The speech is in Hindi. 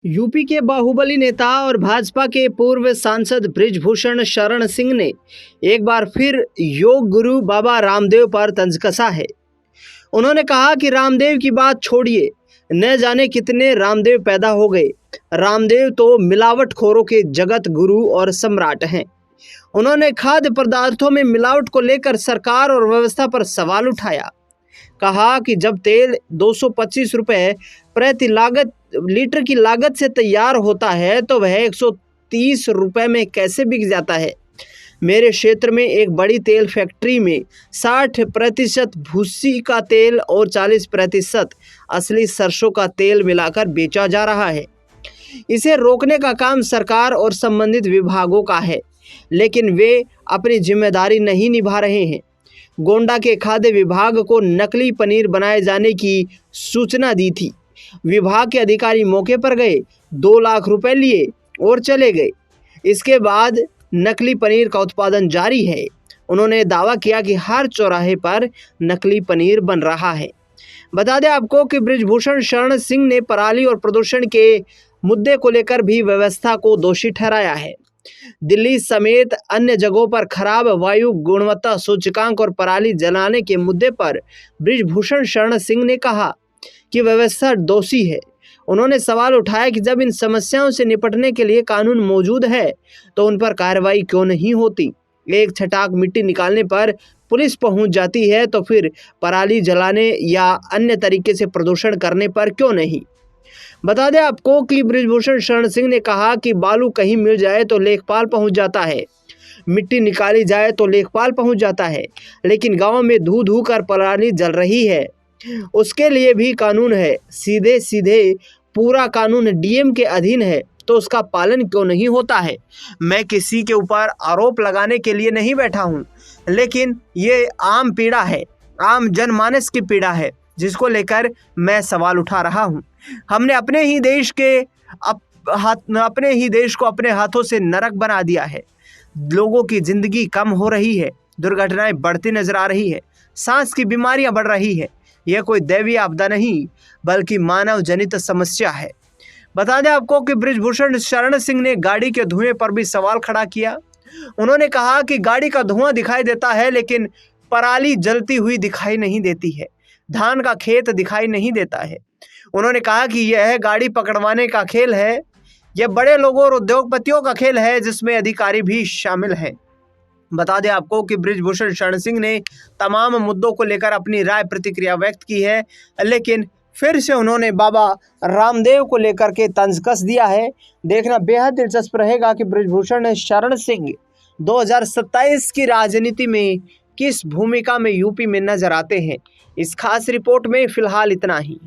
यूपी के बाहुबली नेता और भाजपा के पूर्व सांसद बृजभूषण शरण सिंह ने एक बार फिर योग गुरु बाबा रामदेव पर तंज कसा है। उन्होंने कहा कि रामदेव की बात छोड़िए, न जाने कितने रामदेव पैदा हो गए। रामदेव तो मिलावटखोरों के जगत गुरु और सम्राट हैं। उन्होंने खाद्य पदार्थों में मिलावट को लेकर सरकार और व्यवस्था पर सवाल उठाया। कहा कि जब तेल 225 रुपए प्रति लीटर की लागत से तैयार होता है तो वह 130 रुपए में कैसे बिक जाता है। मेरे क्षेत्र में एक बड़ी तेल फैक्ट्री में 60% भूसी का तेल और 40% असली सरसों का तेल मिलाकर बेचा जा रहा है। इसे रोकने का काम सरकार और संबंधित विभागों का है, लेकिन वे अपनी जिम्मेदारी नहीं निभा रहे हैं। गोंडा के खाद्य विभाग को नकली पनीर बनाए जाने की सूचना दी थी। विभाग के अधिकारी मौके पर गए, 2 लाख रुपए लिए और चले गए। इसके बाद नकली पनीर का उत्पादन जारी है। उन्होंने दावा किया कि हर चौराहे पर नकली पनीर बन रहा है। बता दें आपको कि बृजभूषण शरण सिंह ने पराली और प्रदूषण के मुद्दे को लेकर भी व्यवस्था को दोषी ठहराया है। दिल्ली समेत अन्य जगहों पर खराब वायु गुणवत्ता सूचकांक और पराली जलाने के मुद्दे पर बृजभूषण शरण सिंह ने कहा कि व्यवस्था दोषी है। उन्होंने सवाल उठाया कि जब इन समस्याओं से निपटने के लिए कानून मौजूद है तो उन पर कार्रवाई क्यों नहीं होती। एक छटाक मिट्टी निकालने पर पुलिस पहुंच जाती है तो फिर पराली जलाने या अन्य तरीके से प्रदूषण करने पर क्यों नहीं। बता दें आपको कि बृजभूषण शरण सिंह ने कहा कि बालू कहीं मिल जाए तो लेखपाल पहुंच जाता है, मिट्टी निकाली जाए तो लेखपाल पहुंच जाता है, लेकिन गांव में धू धू कर पराली जल रही है, उसके लिए भी कानून है। सीधे सीधे पूरा कानून डीएम के अधीन है तो उसका पालन क्यों नहीं होता है। मैं किसी के ऊपर आरोप लगाने के लिए नहीं बैठा हूं, लेकिन ये आम पीड़ा है, आम जनमानस की पीड़ा है, जिसको लेकर मैं सवाल उठा रहा हूं। हमने अपने ही देश को अपने हाथों से नरक बना दिया है। लोगों की जिंदगी कम हो रही है, दुर्घटनाएं बढ़ती नजर आ रही है, सांस की बीमारियां बढ़ रही है। यह कोई दैवीय आपदा नहीं बल्कि मानव जनित समस्या है। बता दें आपको कि बृजभूषण शरण सिंह ने गाड़ी के धुएं पर भी सवाल खड़ा किया। उन्होंने कहा कि गाड़ी का धुआं दिखाई देता है, लेकिन पराली जलती हुई दिखाई नहीं देती है, धान का खेत दिखाई नहीं देता है। उन्होंने कहा कि यह गाड़ी पकड़वाने का खेल है, यह बड़े लोगों और उद्योगपतियों का खेल है, जिसमें अधिकारी भी शामिल हैं। बता दें आपको कि बृजभूषण शरण सिंह ने तमाम मुद्दों को लेकर अपनी राय प्रतिक्रिया व्यक्त की है, लेकिन फिर से उन्होंने बाबा रामदेव को लेकर के तंज कस दिया है। देखना बेहद दिलचस्प रहेगा कि बृजभूषण शरण सिंह 2027 की राजनीति में किस भूमिका में यूपी में नजर आते हैं। इस खास रिपोर्ट में फिलहाल इतना ही।